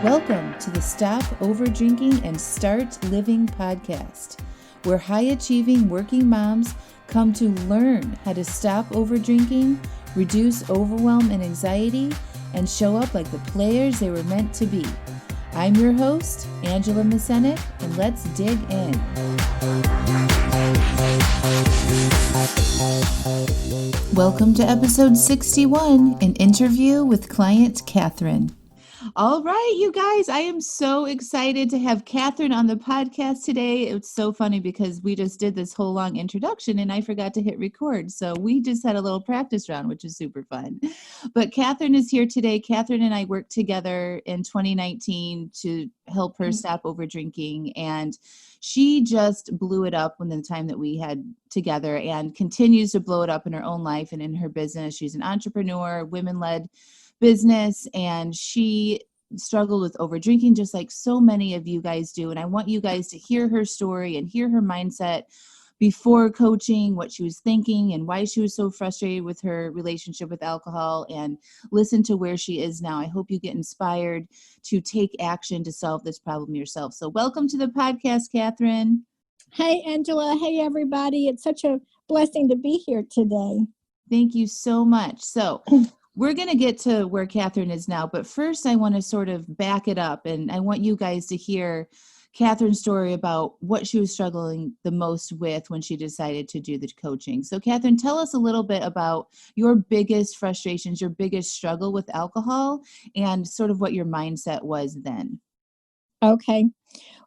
Welcome to the Stop Overdrinking and Start Living podcast, where high-achieving working moms come to learn how to stop overdrinking, reduce overwhelm and anxiety, and show up like the players they were meant to be. I'm your host, Angela Mascenik, and let's dig in. Welcome to episode 61, an interview with client Katherine. All right, you guys, I am so excited to have Katherine on the podcast today. It's so funny because we just did this whole long introduction and I forgot to hit record. So we just had a little practice round, which is super fun. But Katherine is here today. Katherine and I worked together in 2019 to help her stop over drinking. And she just blew it up when the time that we had together and continues to blow it up in her own life and in her business. She's an entrepreneur, women-led business, and she struggled with over drinking just like so many of you guys do. And I want you guys to hear her story and hear her mindset before coaching, what she was thinking and why she was so frustrated with her relationship with alcohol, and listen to where she is now. I hope you get inspired to take action to solve this problem yourself. So welcome to the podcast, Katherine. Hey, Angela. Hey, everybody. It's such a blessing to be here today. Thank you so much. So we're going to get to where Katherine is now, but first I want to sort of back it up, and I want you guys to hear Katherine's story about what she was struggling the most with when she decided to do the coaching. So Katherine, tell us a little bit about your biggest frustrations, your biggest struggle with alcohol, and sort of what your mindset was then. Okay.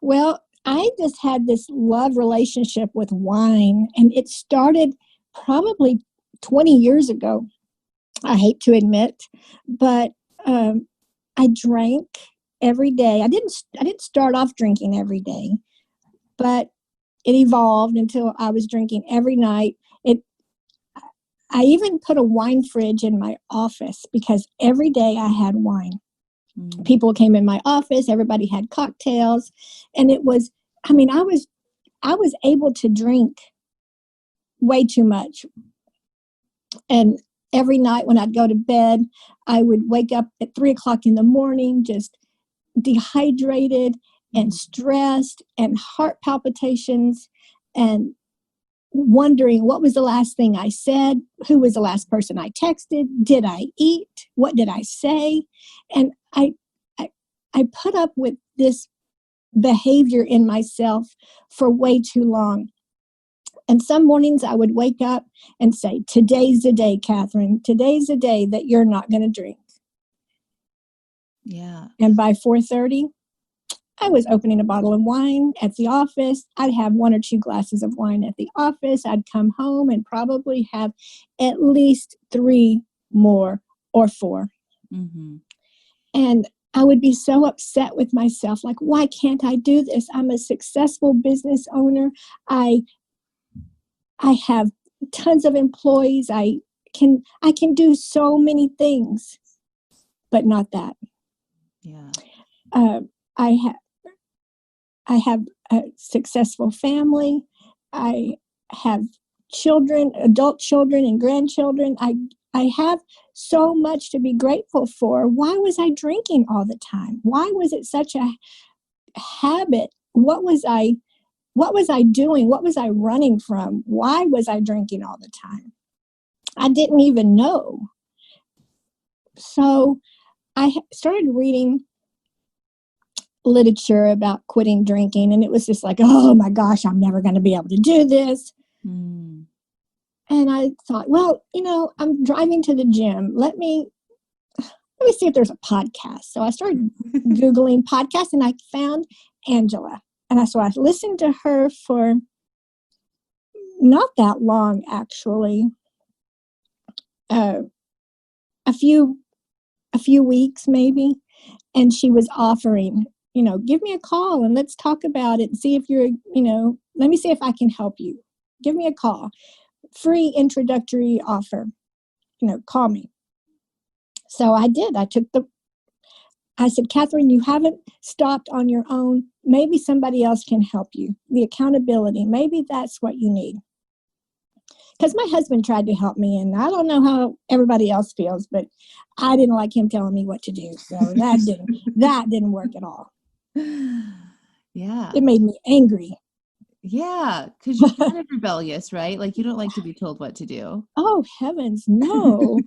Well, I just had this love relationship with wine, and it started probably 20 years ago. I hate to admit, but I drank every day. I didn't start off drinking every day, but it evolved until I was drinking every night. I even put a wine fridge in my office because every day I had wine. People came in my office, everybody had cocktails, and I was able to drink way too much. And every night when I'd go to bed, I would wake up at 3:00 in the morning, just dehydrated and stressed and heart palpitations and wondering what was the last thing I said, who was the last person I texted, did I eat, what did I say? And I put up with this behavior in myself for way too long. And some mornings I would wake up and say, today's the day, Katherine. Today's the day that you're not going to drink. Yeah. And by 4:30, I was opening a bottle of wine at the office. I'd have 1 or 2 glasses of wine at the office. I'd come home and probably have at least 3 more or 4. Mm-hmm. And I would be so upset with myself. Like, why can't I do this? I'm a successful business owner. I have tons of employees. I can do so many things, but not that. Yeah. I have a successful family. I have children, adult children and grandchildren. I have so much to be grateful for. Why was I drinking all the time? Why was it such a habit? What was I doing? What was I running from? Why was I drinking all the time? I didn't even know. So I started reading literature about quitting drinking, and it was just like, oh my gosh, I'm never going to be able to do this. And I thought, well, I'm driving to the gym. Let me see if there's a podcast. So I started Googling podcasts, and I found Angela. And I listened to her for not that long, actually, a few weeks maybe. And she was offering, give me a call and let's talk about it and see if you're, let me see if I can help you. Give me a call. Free introductory offer, call me. So I did. I said, Katherine, you haven't stopped on your own. Maybe somebody else can help you. The accountability, maybe that's what you need. because my husband tried to help me, and I don't know how everybody else feels, but I didn't like him telling me what to do. So that didn't work at all. Yeah. It made me angry. Yeah, because you're kind of rebellious, right? Like you don't like to be told what to do. Oh, heavens, no.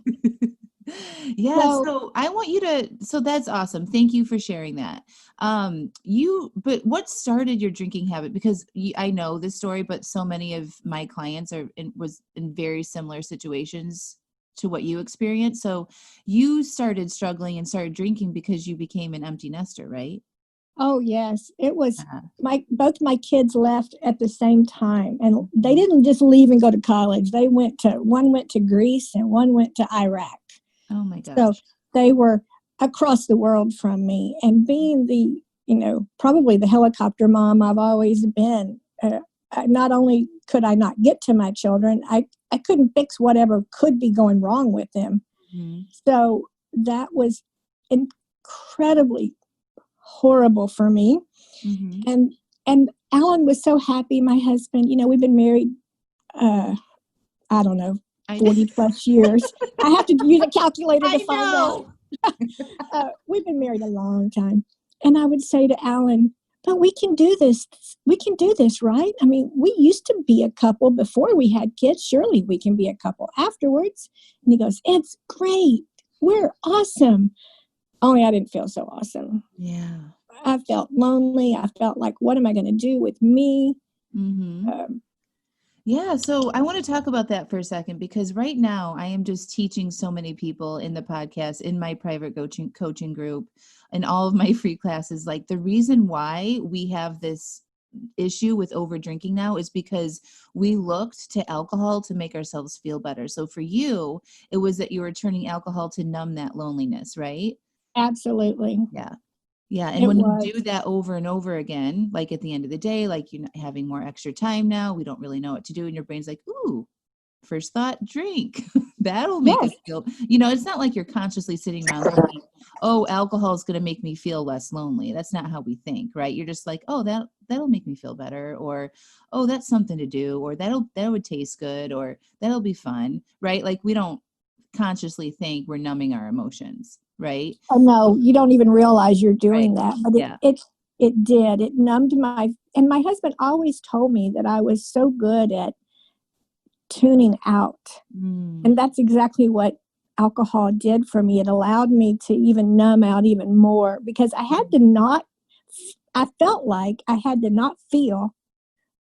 Yeah, so I want you to, so that's awesome. Thank you for sharing that. But what started your drinking habit? Because I know this story, but so many of my clients was in very similar situations to what you experienced. So you started struggling and started drinking because you became an empty nester, right? Oh, yes. It was Uh-huh. both my kids left at the same time, and they didn't just leave and go to college. One went to Greece and one went to Iraq. Oh my So gosh. they were across the world from me, and being probably the helicopter mom I've always been, not only could I not get to my children, I couldn't fix whatever could be going wrong with them. Mm-hmm. So that was incredibly horrible for me. Mm-hmm. And Alan was so happy, my husband. We've been married, I don't know, 40 plus years. I have to use a calculator to find out. We've been married a long time. And I would say to Alan, but we can do this. We can do this, right? I mean, we used to be a couple before we had kids. Surely we can be a couple afterwards. And he goes, it's great. We're awesome. Only I didn't feel so awesome. Yeah. I felt lonely. I felt like, what am I going to do with me? Mm-hmm. Yeah, so I want to talk about that for a second, because right now I am just teaching so many people in the podcast, in my private coaching group, and all of my free classes. Like, the reason why we have this issue with over drinking now is because we looked to alcohol to make ourselves feel better. So for you, it was that you were turning alcohol to numb that loneliness, right? Absolutely. Yeah. Yeah. And It when was. you do that over and over again, like at the end of the day, like you're having more extra time now, we don't really know what to do. And your brain's like, ooh, first thought, drink. That'll make us Yes. feel, it's not like you're consciously sitting around thinking, oh, alcohol is going to make me feel less lonely. That's not how we think, right? You're just like, oh, that'll make me feel better. Or, oh, that's something to do. Or that would taste good. Or that'll be fun, right? Like, we don't consciously think we're numbing our emotions, right? Oh, no, you don't even realize you're Right. doing that. But Yeah. it did. It numbed and my husband always told me that I was so good at tuning out. And that's exactly what alcohol did for me. It allowed me to even numb out even more, because I felt like I had to not feel.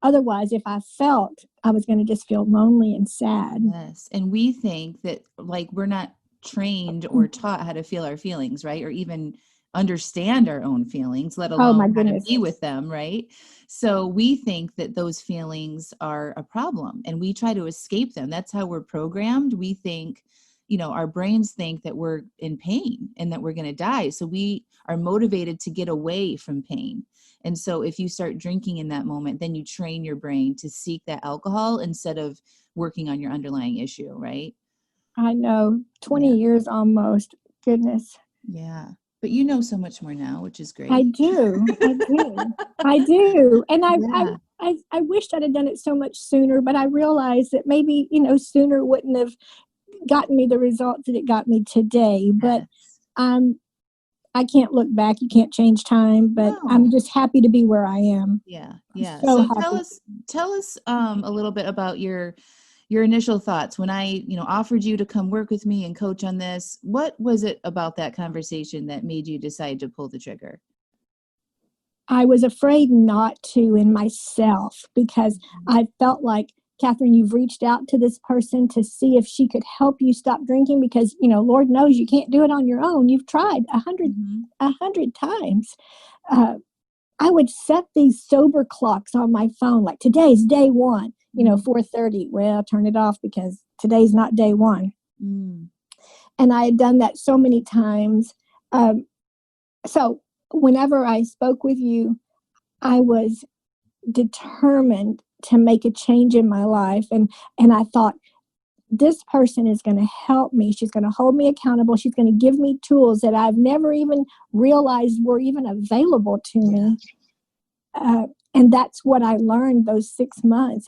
Otherwise, if I felt, I was going to just feel lonely and sad. Yes. And we think that, like, we're not trained or taught how to feel our feelings, right? Or even understand our own feelings, let Oh, my alone how to goodness. be with them, right? So we think that those feelings are a problem and we try to escape them. That's how we're programmed. We think, our brains think that we're in pain and that we're going to die. So we are motivated to get away from pain. And so if you start drinking in that moment, then you train your brain to seek that alcohol instead of working on your underlying issue, right? I know. 20 Yeah. years almost. Goodness. Yeah. But you know so much more now, which is I great. do. I do. I do. And Yeah. I wished I'd have done it so much sooner, but I realized that maybe, sooner wouldn't have gotten me the results that it got me today. But Yes. I can't look back. You can't change time, but I'm No. just happy to be where I am. Yeah. I'm Yeah. so So tell happy. us a little bit about your initial thoughts when I, offered you to come work with me and coach on this. What was it about that conversation that made you decide to pull the trigger? I was afraid not to in myself, because I felt like, Katherine, you've reached out to this person to see if she could help you stop drinking, because, Lord knows you can't do it on your own. You've tried a hundred times. I would set these sober clocks on my phone, like today's day one, 4:30. Well, turn it off because today's not day one. Mm. And I had done that so many times. So whenever I spoke with you, I was determined to make a change in my life. And I thought, this person is going to help me. She's going to hold me accountable. She's going to give me tools that I've never even realized were even available to me. And that's what I learned those 6 months.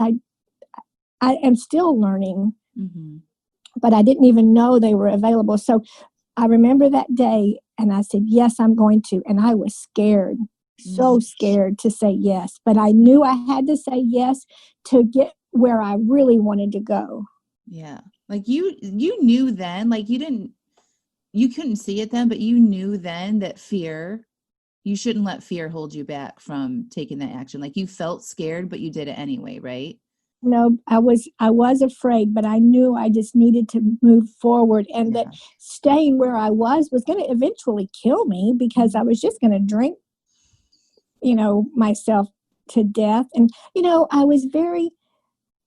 I am still learning, Mm-hmm. but I didn't even know they were available. So I remember that day and I said, yes, I'm going to. And I was scared, so Mm-hmm. scared to say yes. But I knew I had to say yes to get where I really wanted to go. Yeah. Like you knew then, like you couldn't see it then, but you knew then that you shouldn't let fear hold you back from taking that action. Like you felt scared, but you did it anyway, right? No, I was afraid, but I knew I just needed to move forward, and that Yeah. staying where I was going to eventually kill me because I was just going to drink, myself to death. And I was very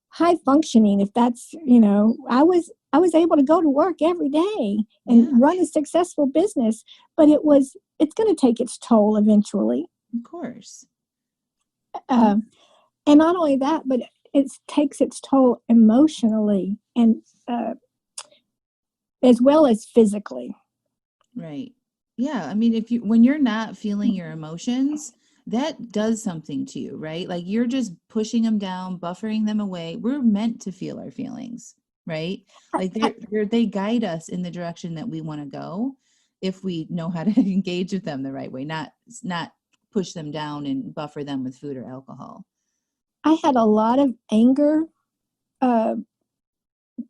high functioning, if that's, I was able to go to work every day and Yeah, run a successful business, but it's going to take its toll eventually. of course. Yeah. Uh, and not only that, but it takes its toll emotionally and as well as physically. Right. Yeah. I mean, when you're not feeling your emotions, that does something to you, right? Like you're just pushing them down, buffering them away. We're meant to feel our feelings, right? I, Like I, they guide us in the direction that we want to go if we know how to engage with them the right way, not push them down and buffer them with food or alcohol. I had a lot of anger. Uh,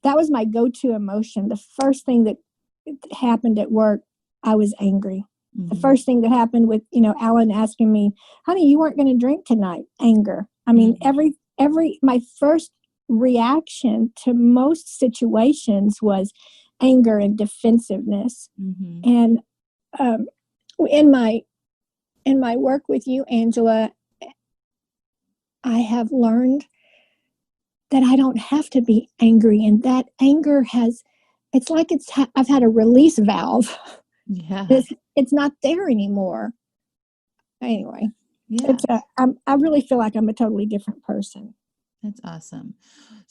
that was my go-to emotion. The first thing that happened at work, I was angry. The Mm-hmm. first thing that happened with, Alan asking me, honey, you weren't going to drink tonight. Anger. I mean, Mm-hmm. my first reaction to most situations was anger and defensiveness. Mm-hmm. And um, in my work with you, Angela, I have learned that I don't have to be angry, and that anger it's like I've had a release valve. Yeah. It's not there anymore. Anyway, Yeah. I really feel like I'm a totally different person. That's awesome.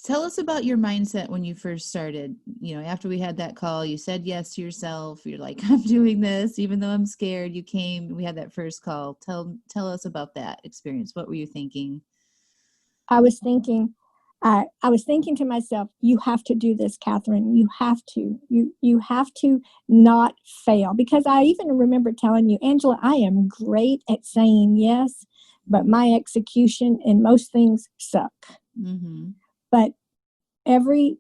Tell us about your mindset when you first started. After we had that call, you said yes to yourself. You're like, I'm doing this, even though I'm scared. You came, we had that first call. Tell us about that experience. What were you thinking? I was thinking, I was thinking to myself, you have to do this, Katherine. You have to. You have to not fail. Because I even remember telling you, Angela, I am great at saying yes, but my execution in most things suck. Mm-hmm. But every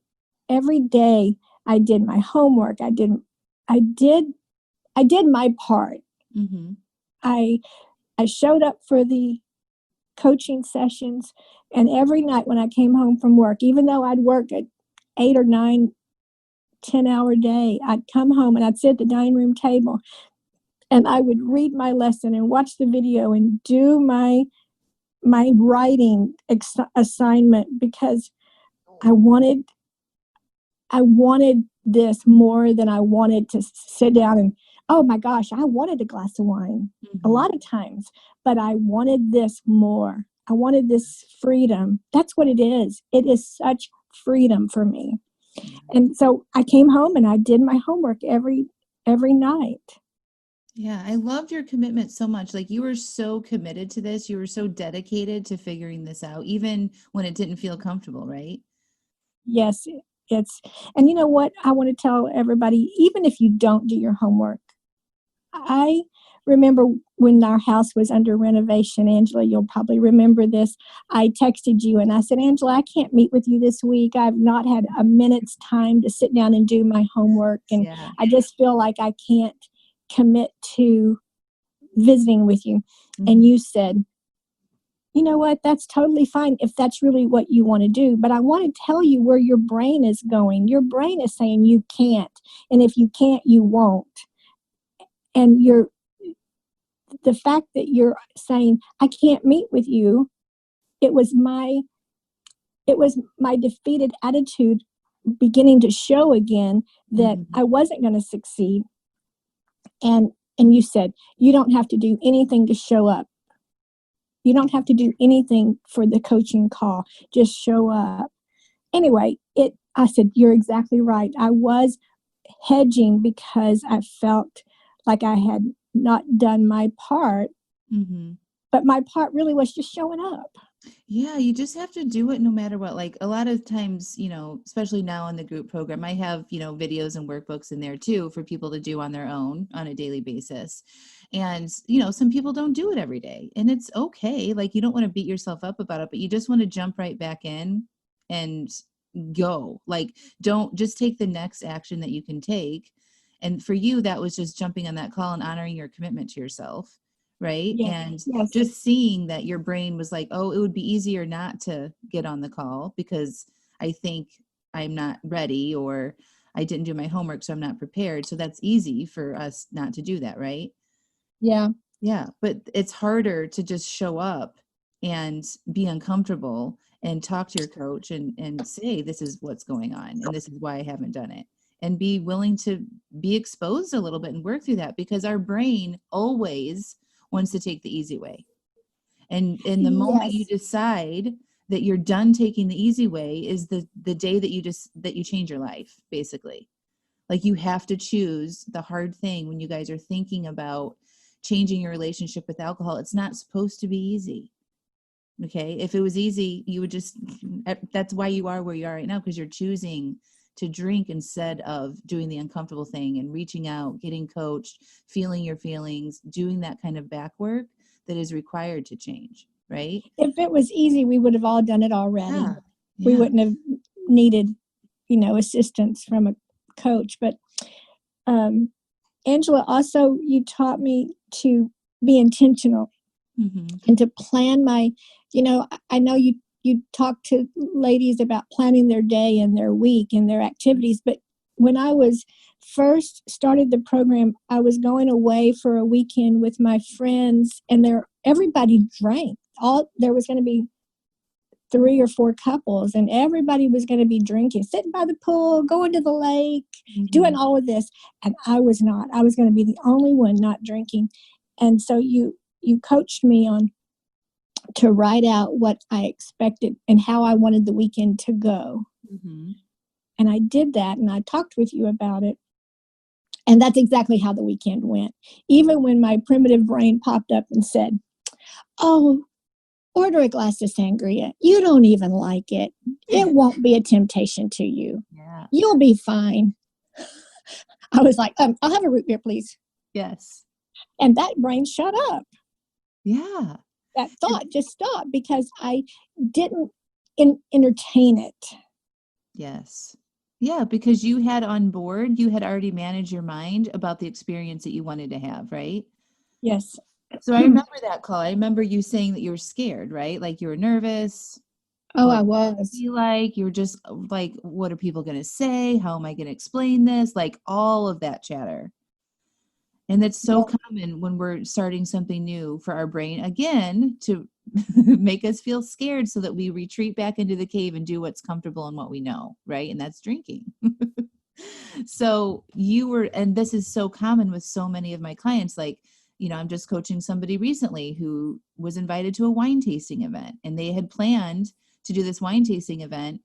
day I did my homework. I did I did my part. Mm-hmm. I I showed up for the coaching sessions, and every night when I came home from work, even though I'd work at 8 or 9, 10-hour day, I'd come home and I'd sit at the dining room table and I would read my lesson and watch the video and do my writing assignment because I wanted this more than I wanted to sit down and, oh my gosh, I wanted a glass of wine a Mm-hmm. lot of times, but I wanted this more. I wanted this freedom. That's what it is. It is such freedom for me. And so I came home and I did my homework every night. Yeah, I loved your commitment so much. Like you were so committed to this. You were so dedicated to figuring this out, even when it didn't feel comfortable, right? Yes, it's, and you know what? I want to tell everybody, even if you don't do your homework, I remember when our house was under renovation, Angela, you'll probably remember this. I texted you and I said, Angela, I can't meet with you this week. I've not had a minute's time to sit down and do my homework. And Yeah. I just feel like I can't commit to visiting with you. And Mm-hmm. you said, you know what? That's totally fine if that's really what you want to do. But I want to tell you where your brain is going. Your brain is saying you can't. And if you can't, you won't. And the fact that you're saying I can't meet with you, it was my defeated attitude beginning to show again that Mm-hmm. I wasn't going to succeed. And you said you don't have to do anything to show up. You don't have to do anything for the coaching call. Just show up. Anyway, I said you're exactly right. I was hedging because I felt like I had not done my part, Mm-hmm. but my part really was just showing up. Yeah, you just have to do it no matter what. Like a lot of times, especially now in the group program, I have, videos and workbooks in there too for people to do on their own on a daily basis. And, some people don't do it every day, and it's okay. Like you don't want to beat yourself up about it, but you just want to jump right back in and go. Like don't just take the next action that you can take. And for you, that was just jumping on that call and honoring your commitment to yourself. Right. Yes, And yes, just seeing that your brain was like, oh, it would be easier not to get on the call because I think I'm not ready, or I didn't do my homework, so I'm not prepared. So that's easy for us not to do that. Right. yeah, Yeah. But it's harder to just show up and be uncomfortable and talk to your coach and say, this is what's going on and this is why I haven't done it. And be willing to be exposed a little bit and work through that, because our brain always wants to take the easy way. And in the moment you yes, decide that you're done taking the easy way is the day that you change your life, basically. Like you have to choose the hard thing when you guys are thinking about changing your relationship with alcohol. It's not supposed to be easy. Okay. If it was easy, you would just, that's why you are where you are right now, because you're choosing to drink instead of doing the uncomfortable thing and reaching out, getting coached, feeling your feelings, doing that kind of back work that is required to change. Right. if it was easy, we would have all done it already. Yeah. We Yeah. wouldn't have needed, assistance from a coach. But Angela, also you taught me to be intentional and to plan my, I know you talk to ladies about planning their day and their week and their activities, but when I was first started the program, I was going away for a weekend with my friends, and everybody drank. There was going to be 3 or 4 couples, and everybody was going to be drinking, sitting by the pool, going to the lake, doing all of this, and I was not. I was going to be the only one not drinking. And so you coached me on to write out what I expected and how I wanted the weekend to go. And I did that, and I talked with you about it. And that's exactly how the weekend went. Even when my primitive brain popped up and said, oh, order a glass of sangria. You don't even like it. It won't be a temptation to you. Yeah. You'll be fine. I was like, I'll have a root beer, please. Yes. And that brain shut up. Yeah. That thought just stopped because I didn't entertain it. Yes. Yeah, because you had on board, you had already managed your mind about the experience that you wanted to have, right? Yes. So I remember that call. I remember you saying that you were scared, right? Like you were nervous. Oh, What I would was. it be like? You were just like, what are people going to say? How am I going to explain this? Like all of that chatter. And that's so Yeah. common when we're starting something new for our brain, again, to make us feel scared so that we retreat back into the cave and do what's comfortable and what we know, right? And that's drinking. So and this is so common with so many of my clients. Like, I'm just coaching somebody recently who was invited to a wine tasting event, and they had planned to do this wine tasting event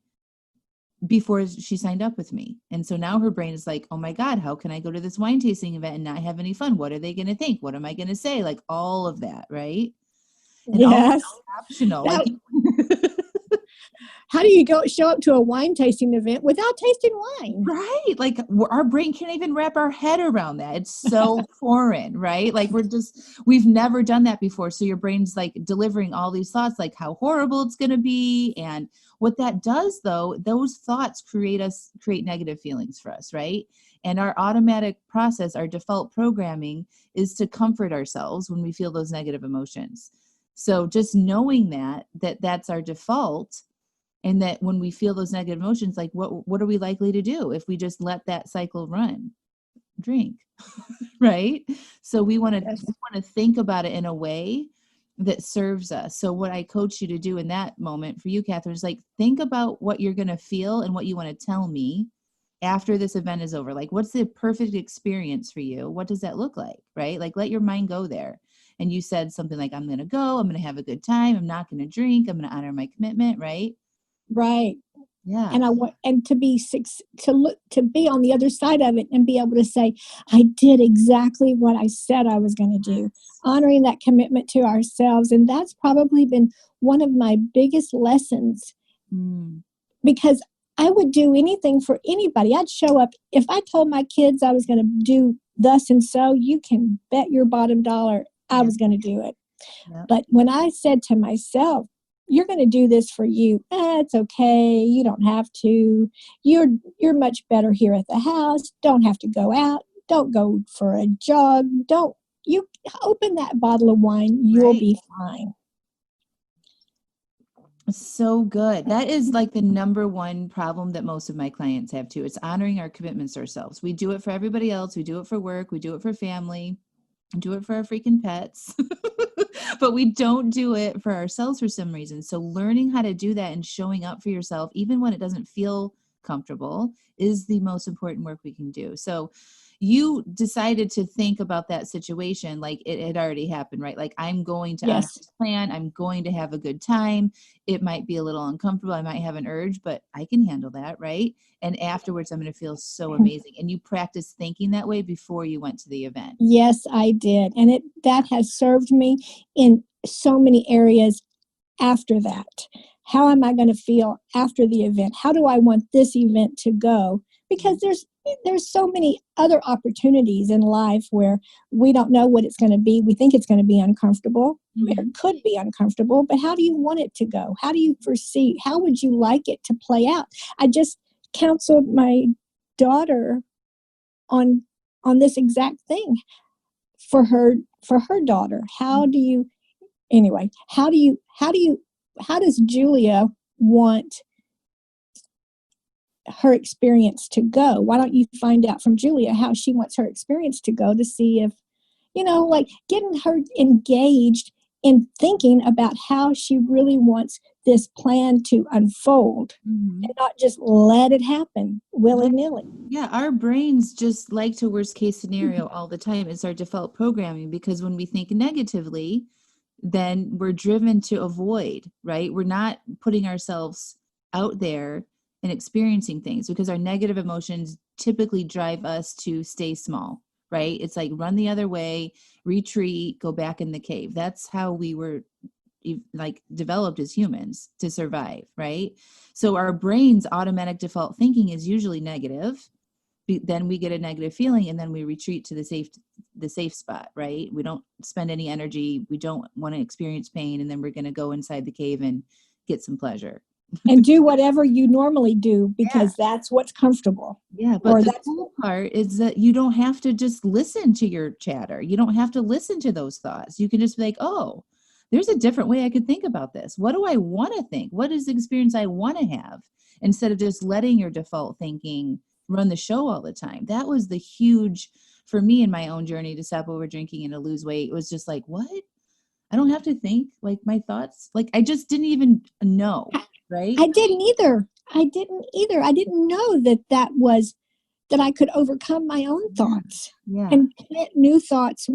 before she signed up with me. And so now her brain is like, oh my God, how can I go to this wine tasting event and not have any fun? What are they going to think? What am I going to say? Like all of that, right? And all Yes. optional. Like how do you show up to a wine tasting event without tasting wine? right. Like our brain can't even wrap our head around that. It's so foreign, right? Like we've never done that before. So your brain's like delivering all these thoughts, like how horrible it's going to be. And what that does though, those thoughts create negative feelings for us, right? And our automatic process, our default programming is to comfort ourselves when we feel those negative emotions. So just knowing that that's our default, and that when we feel those negative emotions, like what are we likely to do if we just let that cycle run? Drink. Right? So we want to think about it in a way that serves us. So what I coach you to do in that moment for you, Katherine, is like, think about what you're going to feel and what you want to tell me after this event is over. Like, what's the perfect experience for you? What does that look like? Right? Like, let your mind go there. And you said something like, I'm going to go, I'm going to have a good time. I'm not going to drink. I'm going to honor my commitment. Right? Right. Yeah. And I want, and to be to be on the other side of it and be able to say, I did exactly what I said I was going to do, honoring that commitment to ourselves. And that's probably been one of my biggest lessons, because I would do anything for anybody. I'd show up. If I told my kids I was going to do thus and so, you can bet your bottom dollar I was going to do it. But when I said to myself, you're going to do this for you, it's okay. You don't have to. You're much better here at the house. Don't have to go out. Don't go for a jog. You open that bottle of wine. You'll be fine. So good. That is like the number one problem that most of my clients have too. It's honoring our commitments to ourselves. We do it for everybody else. We do it for work. We do it for family. We do it for our freaking pets. But we don't do it for ourselves for some reason. So learning how to do that and showing up for yourself, even when it doesn't feel comfortable, is the most important work we can do. So you decided to think about that situation like it had already happened, right? Like, I'm going to honor this plan. I'm going to have a good time. It might be a little uncomfortable. I might have an urge, but I can handle that, right? And afterwards, I'm going to feel so amazing. And you practiced thinking that way before you went to the event. Yes, I did. And that has served me in so many areas after that. How am I going to feel after the event? How do I want this event to go? Because there's so many other opportunities in life where we don't know what it's going to be. We think it's going to be uncomfortable. It could be uncomfortable, but how do you want it to go? How do you foresee? How would you like it to play out? I just counseled my daughter on this exact thing for her daughter. How does Julia want her experience to go? Why don't you find out from Julia how she wants her experience to go, to see if, like getting her engaged in thinking about how she really wants this plan to unfold, and not just let it happen willy-nilly. Yeah, our brains just like to worst case scenario all the time. It's our default programming, because when we think negatively, then we're driven to avoid, right? We're not putting ourselves out there and experiencing things, because our negative emotions typically drive us to stay small, right? It's like run the other way, retreat, go back in the cave. That's how we were like developed as humans to survive, right? So our brain's automatic default thinking is usually negative. Then we get a negative feeling, and then we retreat to the safe spot, right? We don't spend any energy. We don't want to experience pain. And then we're going to go inside the cave and get some pleasure. And do whatever you normally do, because that's what's comfortable. Yeah, but the cool part is that you don't have to just listen to your chatter. You don't have to listen to those thoughts. You can just be like, oh, there's a different way I could think about this. What do I want to think? What is the experience I want to have? Instead of just letting your default thinking run the show all the time. That was the huge, for me in my own journey to stop over drinking and to lose weight. It was just like, what? I don't have to think, like my thoughts. Like I just didn't even know, right? I didn't either. I didn't know that I could overcome my own thoughts and plant new thoughts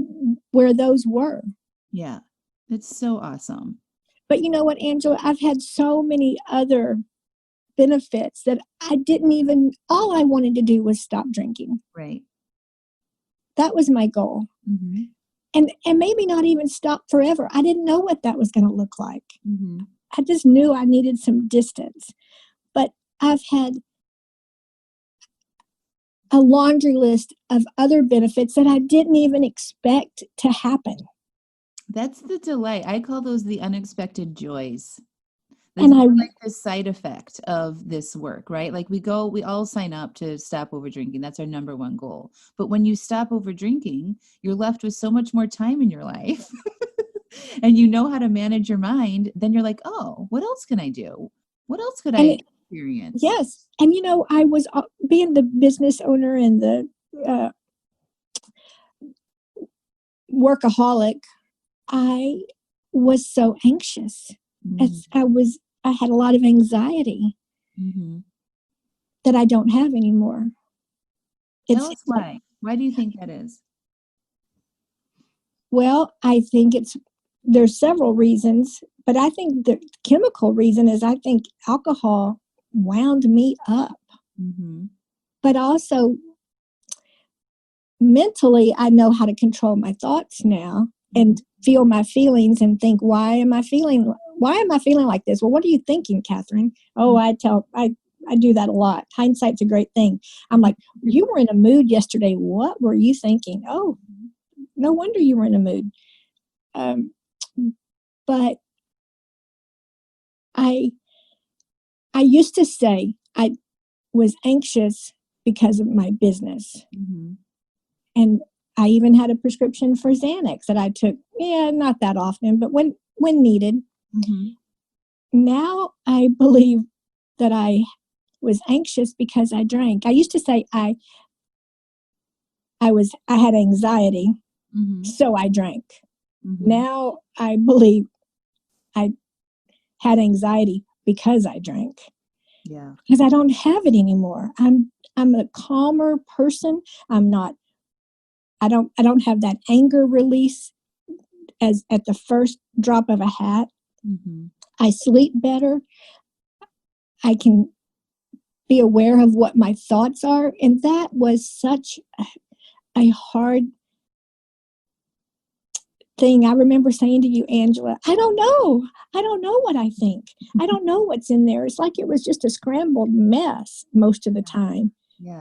where those were. Yeah. It's so awesome. But you know what, Angela? I've had so many other benefits that I didn't even, all I wanted to do was stop drinking. Right. That was my goal. And maybe not even stop forever. I didn't know what that was going to look like. I just knew I needed some distance. But I've had a laundry list of other benefits that I didn't even expect to happen. That's the delight. I call those the unexpected joys. And I like the side effect of this work, right? Like we all sign up to stop over drinking. That's our number one goal. But when you stop over drinking, you're left with so much more time in your life and you know how to manage your mind. Then you're like, oh, what else can I do? What else could I experience? Yes. And I was being the business owner and the workaholic. I was so anxious. I had a lot of anxiety that I don't have anymore. Tell us why. Why do you think that is? Well, I think there's several reasons, but I think the chemical reason is I think alcohol wound me up. Mm-hmm. But also mentally, I know how to control my thoughts now and feel my feelings and think, why am I feeling like this? Well, what are you thinking, Katherine? Oh, I do that a lot. Hindsight's a great thing. I'm like, you were in a mood yesterday. What were you thinking? Oh, no wonder you were in a mood. But I used to say I was anxious because of my business. Mm-hmm. And I even had a prescription for Xanax that I took, not that often, but when needed. Mm-hmm. Now I believe that I was anxious because I drank. I used to say I had anxiety, Mm-hmm. so I drank. Mm-hmm. Now I believe I had anxiety because I drank. Yeah. Because I don't have it anymore. I'm a calmer person. I don't have that anger release as at the first drop of a hat. Mm-hmm. I sleep better. I can be aware of what my thoughts are. And that was such a hard thing. I remember saying to you, Angela, I don't know. I don't know what I think. I don't know what's in there. It's like it was just a scrambled mess most of the time. Yeah.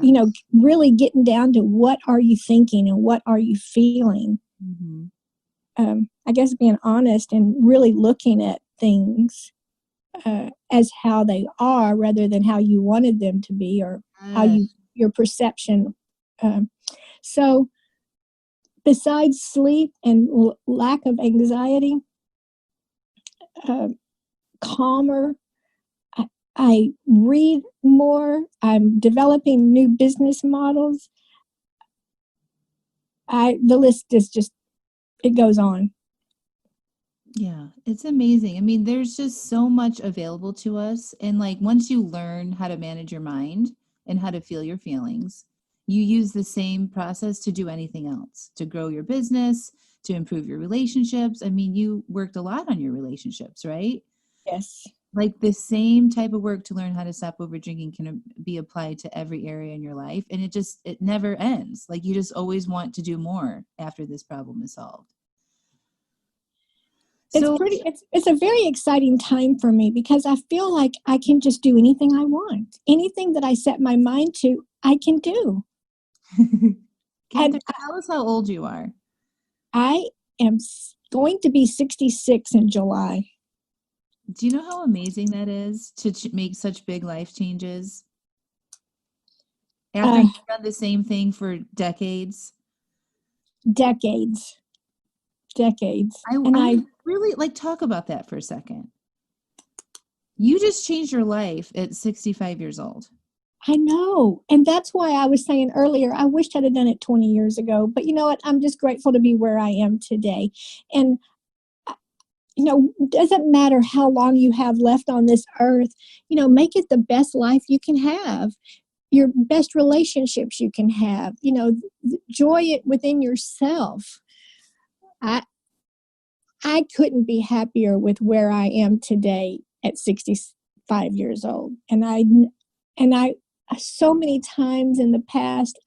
Really getting down to what are you thinking and what are you feeling. Mm-hmm. I guess being honest and really looking at things as how they are rather than how you wanted them to be or how your perception. So besides sleep and lack of anxiety, calmer. I read more. I'm developing new business models. The list is just, it goes on. Yeah, it's amazing. I mean, there's just so much available to us. And like once you learn how to manage your mind and how to feel your feelings, you use the same process to do anything else, to grow your business, to improve your relationships. I mean, you worked a lot on your relationships, right? Yes. Like the same type of work to learn how to stop over drinking can be applied to every area in your life. And it never ends. Like you just always want to do more after this problem is solved. So It's a very exciting time for me because I feel like I can just do anything I want. Anything that I set my mind to, I can do. Katherine, tell us how old you are. I am going to be 66 in July. Do you know how amazing that is to make such big life changes? After you've done the same thing for decades? Decades. I really like talk about that for a second. You just changed your life at 65 years old. I know. And that's why I was saying earlier, I wished I'd have done it 20 years ago. But you know what? I'm just grateful to be where I am today. And, doesn't matter how long you have left on this earth, make it the best life you can have, your best relationships you can have, enjoy it within yourself. I couldn't be happier with where I am today at 65 years old. And I so many times in the past,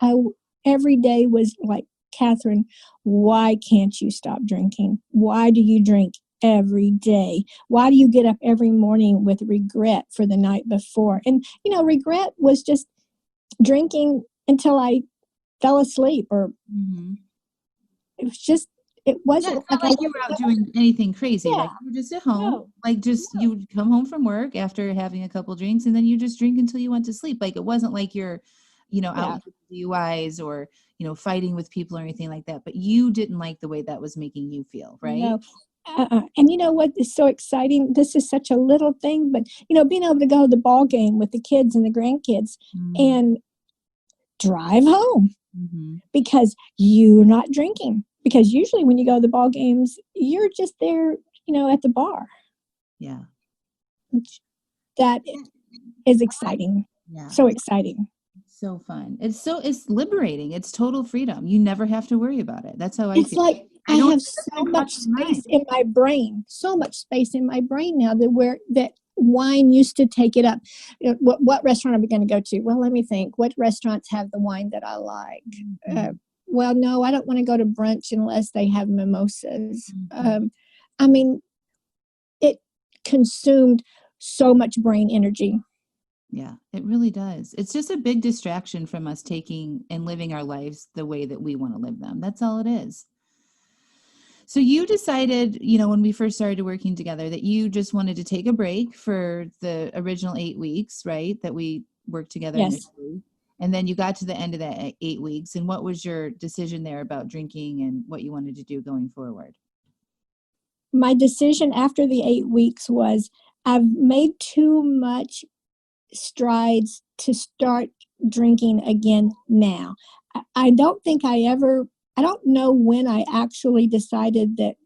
every day was like, Katherine, why can't you stop drinking? Why do you drink every day? Why do you get up every morning with regret for the night before? And, regret was just drinking until I fell asleep or it was just, it wasn't it's not like you were out doing anything crazy, right? You were just at home, you would come home from work after having a couple drinks and then you just drink until you went to sleep. Like it wasn't like you're, out with DUIs or, fighting with people or anything like that. But you didn't like the way that was making you feel, right? No. And you know what is so exciting? This is such a little thing, but being able to go to the ball game with the kids and the grandkids and drive home because you're not drinking. Because usually when you go to the ball games, you're just there, at the bar. Yeah. That is exciting. Yeah. So exciting. So fun. It's liberating. It's total freedom. You never have to worry about it. That's how I feel. It's like I have so much space in my brain, now that wine used to take it up. What restaurant are we going to go to? Well, let me think. What restaurants have the wine that I like? Well, no, I don't want to go to brunch unless they have mimosas. I mean, it consumed so much brain energy. Yeah, it really does. It's just a big distraction from us taking and living our lives the way that we want to live them. That's all it is. So you decided, when we first started working together, that you just wanted to take a break for the original 8 weeks, right? That we worked together Yes. initially. And then you got to the end of that 8 weeks. And what was your decision there about drinking and what you wanted to do going forward? My decision after the 8 weeks was I've made too much strides to start drinking again now. I don't know when I actually decided that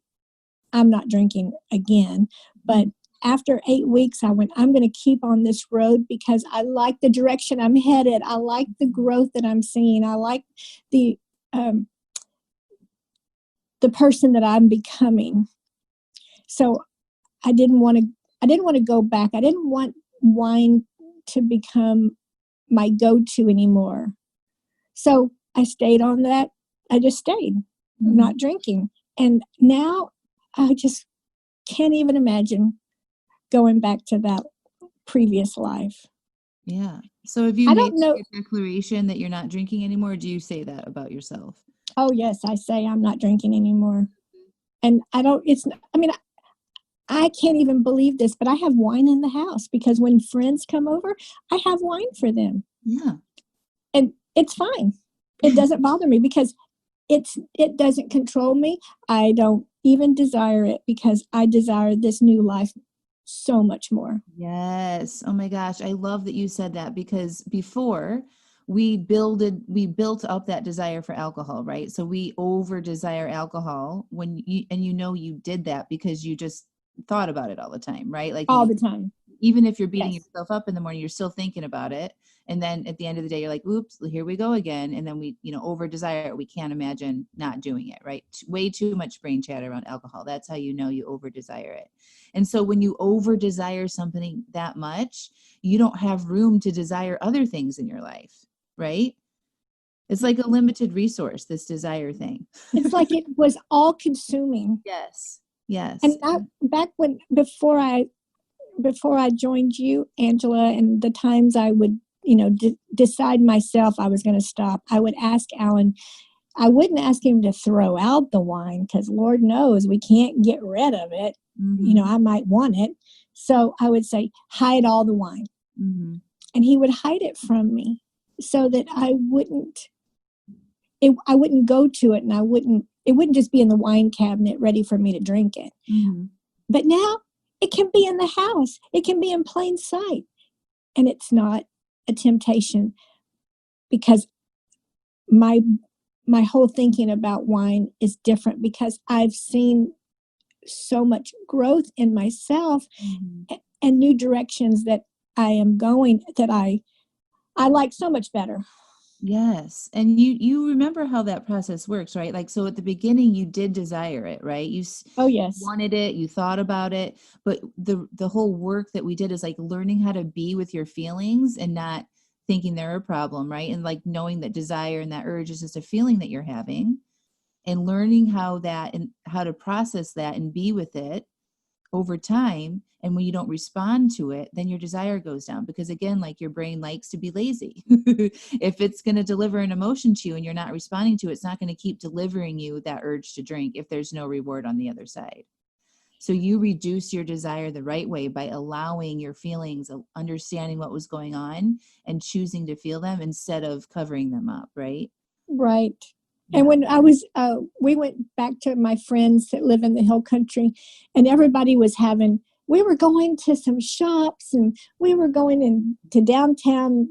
I'm not drinking again, but after 8 weeks, I went, I'm going to keep on this road because I like the direction I'm headed. I like the growth that I'm seeing. I like the person that I'm becoming. So I didn't want to go back. I didn't want wine to become my go-to anymore. So I stayed on that. I just stayed, not drinking. And now I just can't even imagine going back to that previous life. Yeah. So have you made a declaration that you're not drinking anymore? Or do you say that about yourself? Oh, yes. I say I'm not drinking anymore. And I can't even believe this, but I have wine in the house because when friends come over, I have wine for them. Yeah. And it's fine. It doesn't bother me because it doesn't control me. I don't even desire it because I desire this new life so much more. Yes. Oh my gosh. I love that you said that because before we built up that desire for alcohol, right? So we over desire alcohol when you did that because you just thought about it all the time, right? Like all the time. Even if you're beating yourself up in the morning, you're still thinking about it. And then at the end of the day, you're like, oops, here we go again. And then we, over desire it. We can't imagine not doing it, right? Way too much brain chatter around alcohol. That's how you know you over desire it. And so when you over desire something that much, you don't have room to desire other things in your life, right? It's like a limited resource, this desire thing. It's like it was all consuming. Yes. Yes. And before I joined you, Angela, and the times I would, decide myself I was going to stop, I would ask Alan, I wouldn't ask him to throw out the wine because Lord knows we can't get rid of it. I might want it. So I would say, hide all the wine. And he would hide it from me so that I wouldn't go to it and it wouldn't just be in the wine cabinet ready for me to drink it. But now it can be in the house. It can be in plain sight. And it's not a temptation because my whole thinking about wine is different because I've seen so much growth in myself and new directions that I am going that I like so much better. Yes. And you remember how that process works, right? Like, so at the beginning you did desire it, right? You wanted it, you thought about it, but the whole work that we did is like learning how to be with your feelings and not thinking they're a problem, right? And like knowing that desire and that urge is just a feeling that you're having and learning how to process that and be with it over time. And when you don't respond to it, then your desire goes down because again, like your brain likes to be lazy. If it's going to deliver an emotion to you and you're not responding to it, it's not going to keep delivering you that urge to drink if there's no reward on the other side. So you reduce your desire the right way by allowing your feelings, understanding what was going on and choosing to feel them instead of covering them up, right? Right. And when I was, we went back to my friends that live in the hill country and everybody was we were going to some shops and we were going into downtown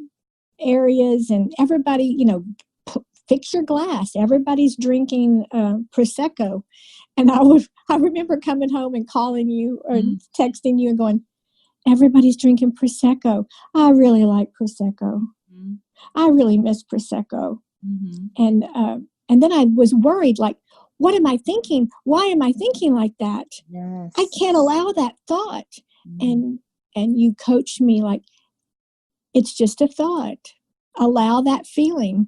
areas and everybody, fix your glass. Everybody's drinking Prosecco. And I remember coming home and calling you or texting you and going, everybody's drinking Prosecco. I really like Prosecco. I really miss Prosecco. And then I was worried, like, what am I thinking? Why am I thinking like that? Yes. I can't allow that thought. And and you coached me like, it's just a thought. Allow that feeling.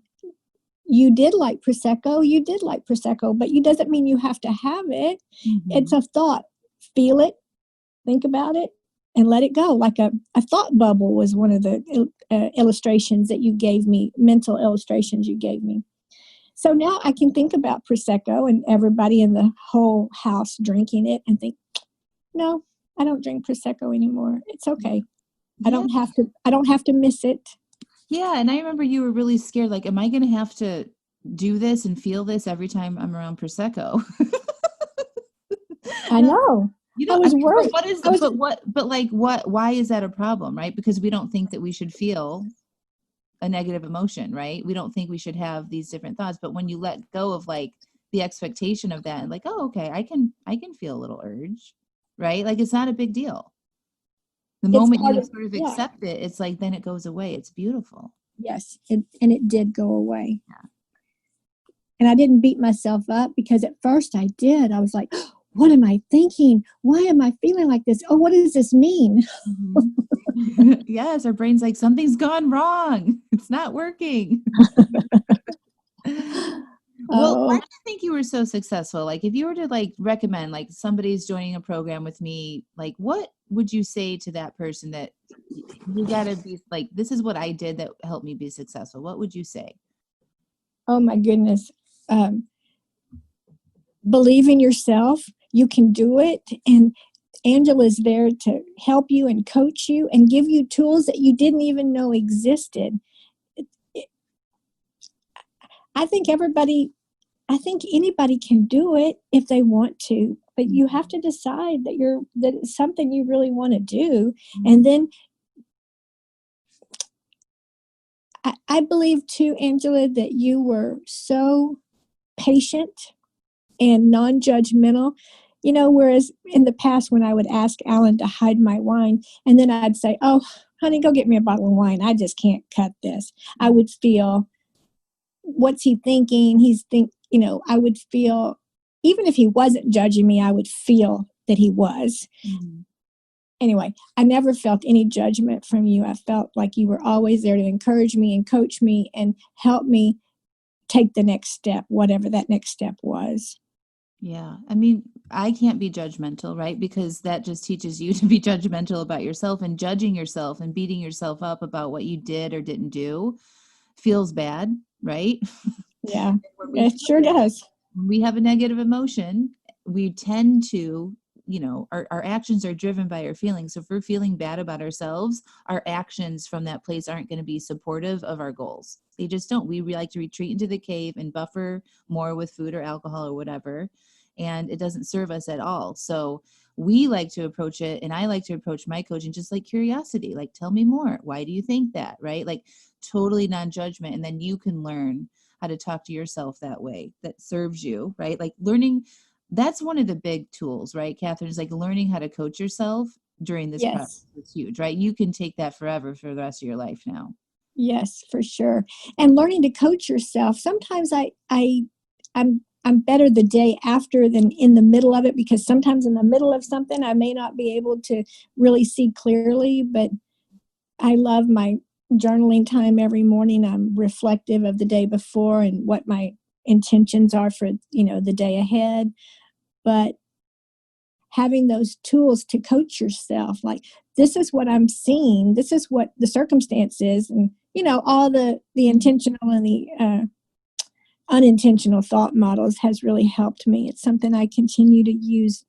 You did like Prosecco, but it doesn't mean you have to have it. Mm-hmm. It's a thought. Feel it, think about it, and let it go. Like a thought bubble was one of the illustrations that you gave me, mental illustrations you gave me. So now I can think about Prosecco and everybody in the whole house drinking it and think, no, I don't drink Prosecco anymore. It's okay. Yeah. I don't have to miss it. Yeah. And I remember you were really scared. Like, am I going to have to do this and feel this every time I'm around Prosecco? I know. You know, I was worried. Why is that a problem, right? Because we don't think that we should feel a negative emotion, right? We don't think we should have these different thoughts. But when you let go of like the expectation of that and like, oh, okay, I can feel a little urge, right? Like it's not a big deal. The moment you sort of accept it, it's like, then it goes away. It's beautiful. Yes. And it did go away. Yeah. And I didn't beat myself up because at first I did. I was like, what am I thinking? Why am I feeling like this? Oh, what does this mean? Mm-hmm. Yes, our brain's like, something's gone wrong. It's not working. Well, why do you think you were so successful? Like, if you were to like recommend, like somebody's joining a program with me, like what would you say to that person that you gotta be like, this is what I did that helped me be successful? What would you say? Oh my goodness. Believe in yourself. You can do it. And Angela's there to help you and coach you and give you tools that you didn't even know existed. I think anybody can do it if they want to, but you have to decide that it's something you really want to do. And then I believe too, Angela, that you were so patient and non-judgmental, whereas in the past when I would ask Alan to hide my wine and then I'd say, oh, honey, go get me a bottle of wine. I just can't cut this. I would feel, what's he thinking? I would feel, even if he wasn't judging me, I would feel that he was. Mm-hmm. Anyway, I never felt any judgment from you. I felt like you were always there to encourage me and coach me and help me take the next step, whatever that next step was. Yeah. I mean, I can't be judgmental, right? Because that just teaches you to be judgmental about yourself, and judging yourself and beating yourself up about what you did or didn't do feels bad, right? Yeah, it sure does. When we have a negative emotion, we tend to, our actions are driven by our feelings. So if we're feeling bad about ourselves, our actions from that place aren't going to be supportive of our goals. They just don't. We like to retreat into the cave and buffer more with food or alcohol or whatever. And it doesn't serve us at all. So we like to approach it, and I like to approach my coaching just like curiosity, like, tell me more. Why do you think that? Right? Like totally non-judgment. And then you can learn how to talk to yourself that way that serves you, right? Like learning, that's one of the big tools, right, Katherine, is like learning how to coach yourself during this process. It's huge, right? You can take that forever for the rest of your life now. Yes, for sure. And learning to coach yourself. Sometimes I'm better the day after than in the middle of it, because sometimes in the middle of something I may not be able to really see clearly, but I love my journaling time every morning. I'm reflective of the day before and what my intentions are for, the day ahead. But having those tools to coach yourself, like, this is what I'm seeing, this is what the circumstance is, and, all the intentional and the unintentional thought models has really helped me. It's something I continue to use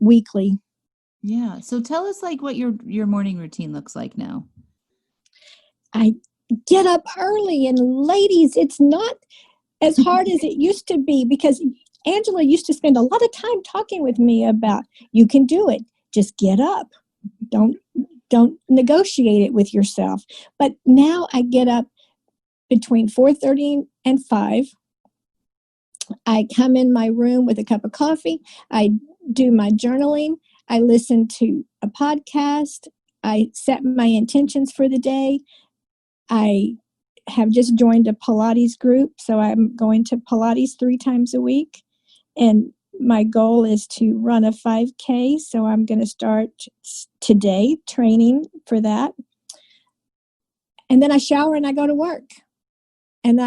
weekly. Yeah. So tell us like what your morning routine looks like now. I get up early, and ladies, it's not as hard as it used to be, because Angela used to spend a lot of time talking with me about, you can do it. Just get up. Don't negotiate it with yourself. But now I get up between 4:30 and 5. I come in my room with a cup of coffee. I do my journaling. I listen to a podcast. I set my intentions for the day. I have just joined a Pilates group, so I'm going to Pilates 3 times a week. And my goal is to run a 5K. So I'm going to start today training for that. And then I shower and I go to work. And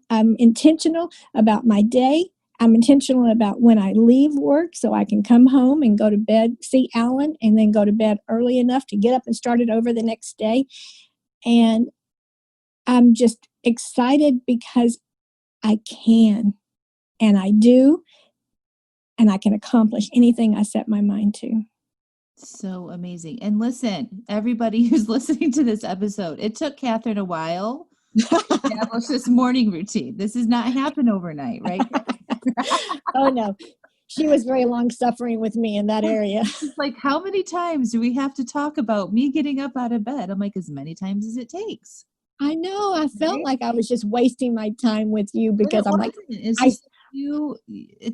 I'm intentional about my day. I'm intentional about when I leave work so I can come home and go to bed, see Alan, and then go to bed early enough to get up and start it over the next day. And I'm just excited because I can, and I do, and I can accomplish anything I set my mind to. So amazing. And listen, everybody who's listening to this episode, it took Katherine a while to establish this morning routine. This does not happen overnight, right? Oh, no. She was very long suffering with me in that area. It's like, how many times do we have to talk about me getting up out of bed? I'm like, as many times as it takes. I know. I felt like I was just wasting my time with you because I'm like, it's just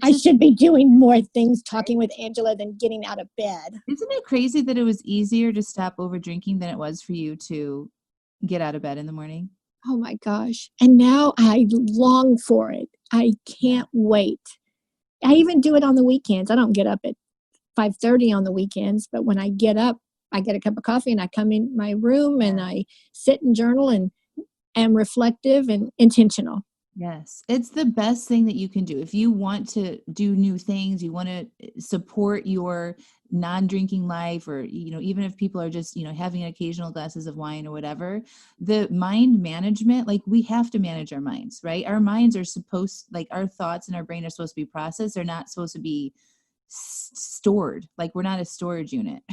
I should be doing more things talking with Angela than getting out of bed. Isn't it crazy that it was easier to stop over drinking than it was for you to get out of bed in the morning? Oh my gosh. And now I long for it. I can't wait. I even do it on the weekends. I don't get up at 5:30 on the weekends, but when I get up, I get a cup of coffee and I come in my room and I sit and journal and am reflective and intentional. Yes, it's the best thing that you can do. If you want to do new things, you want to support your non-drinking life, or, even if people are just, having occasional glasses of wine or whatever, the mind management, like, we have to manage our minds, right? Our minds are like, our thoughts in our brain are supposed to be processed. They're not supposed to be stored. Like, we're not a storage unit.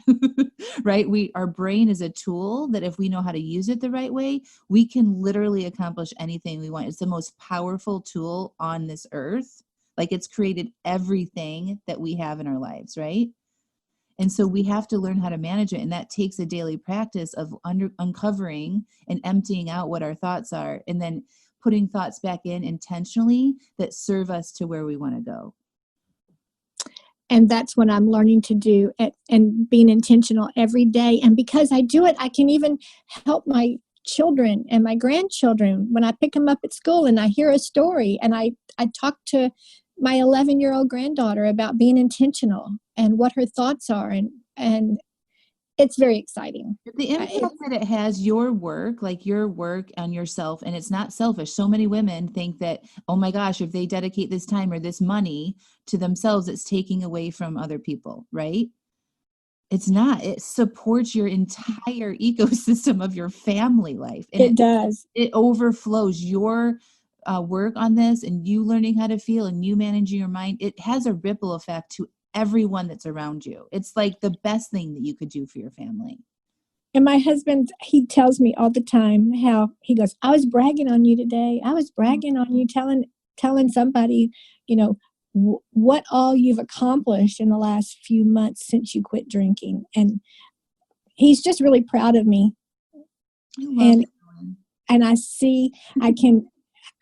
Right? Our brain is a tool that, if we know how to use it the right way, we can literally accomplish anything we want. It's the most powerful tool on this earth. Like, it's created everything that we have in our lives, right? And so we have to learn how to manage it. And that takes a daily practice of uncovering and emptying out what our thoughts are, and then putting thoughts back in intentionally that serve us to where we want to go. And that's what I'm learning to do, and being intentional every day. And because I do it, I can even help my children and my grandchildren when I pick them up at school and I hear a story. And I talk to my 11-year-old granddaughter about being intentional and what her thoughts are. And it's very exciting. The impact that it has, your work on yourself, and it's not selfish. So many women think that, oh my gosh, if they dedicate this time or this money to themselves, it's taking away from other people, right? It's not. It supports your entire ecosystem of your family life. And it does. It overflows. Your work on this, and you learning how to feel, and you managing your mind, it has a ripple effect to everyone that's around you. It's like the best thing that you could do for your family. And my husband, he tells me all the time how he goes, I was bragging on you today. I was bragging on you, telling somebody, what all you've accomplished in the last few months since you quit drinking. And he's just really proud of me. And I see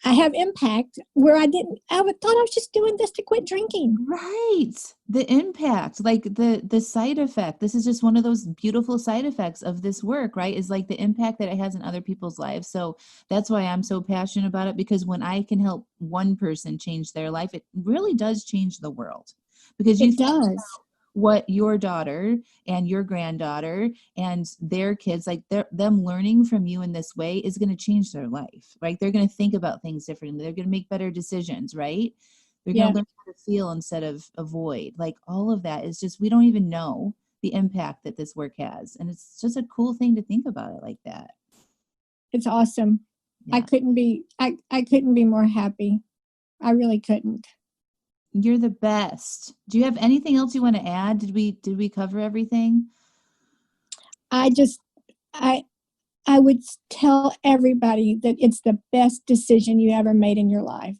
I have impact where I thought I was just doing this to quit drinking. Right. The impact, like the side effect. This is just one of those beautiful side effects of this work, right? Is like the impact that it has in other people's lives. So that's why I'm so passionate about it, because when I can help one person change their life, it really does change the world. Because it does. What your daughter and your granddaughter and their kids, like them learning from you in this way, is going to change their life, right? They're going to think about things differently. They're going to make better decisions, right? They're going to learn how to feel instead of avoid. Like, all of that is just, we don't even know the impact that this work has. And it's just a cool thing to think about it like that. It's awesome. Yeah. I couldn't be more happy. I really couldn't. You're the best. Do you have anything else you want to add? Did we cover everything? I would tell everybody that it's the best decision you ever made in your life,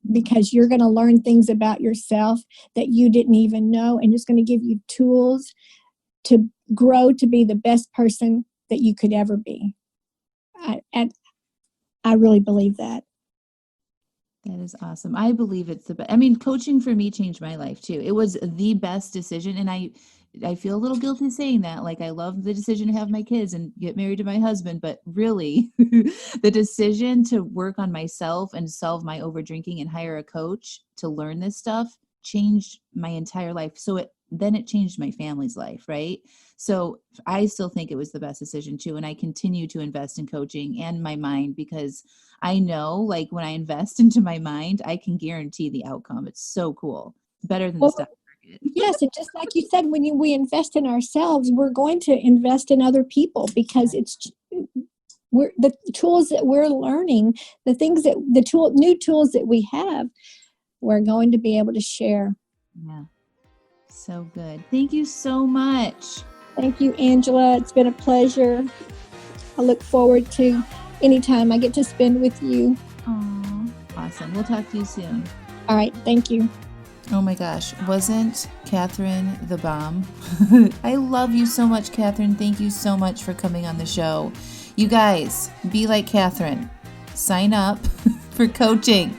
because you're going to learn things about yourself that you didn't even know, and it's going to give you tools to grow to be the best person that you could ever be. And I really believe that. That is awesome. I believe it's the best. I mean, coaching for me changed my life too. It was the best decision. And I feel a little guilty saying that. Like, I love the decision to have my kids and get married to my husband, but really the decision to work on myself and solve my over drinking and hire a coach to learn this stuff changed my entire life. So it changed my family's life, right? So I still think it was the best decision too. And I continue to invest in coaching and my mind, because I know, like, when I invest into my mind, I can guarantee the outcome. It's so cool. Better than the stock market. Yes, and just like you said, when we invest in ourselves, we're going to invest in other people, because we're the tools that we're learning, new tools that we have, we're going to be able to share. Yeah. So good. Thank you so much. Thank you, Angela. It's been a pleasure. I look forward to any time I get to spend with you. Oh, awesome. We'll talk to you soon. All right. Thank you. Oh my gosh. Wasn't Katherine the bomb? I love you so much, Katherine. Thank you so much for coming on the show. You guys, be like Katherine. Sign up for coaching.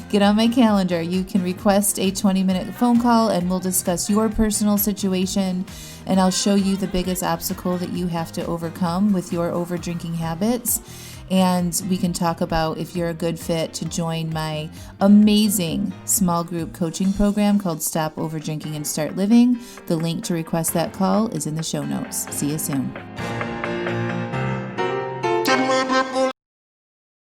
Get on my calendar. You can request a 20-minute phone call and we'll discuss your personal situation, and I'll show you the biggest obstacle that you have to overcome with your over-drinking habits. And we can talk about if you're a good fit to join my amazing small group coaching program called Stop Overdrinking and Start Living. The link to request that call is in the show notes. See you soon.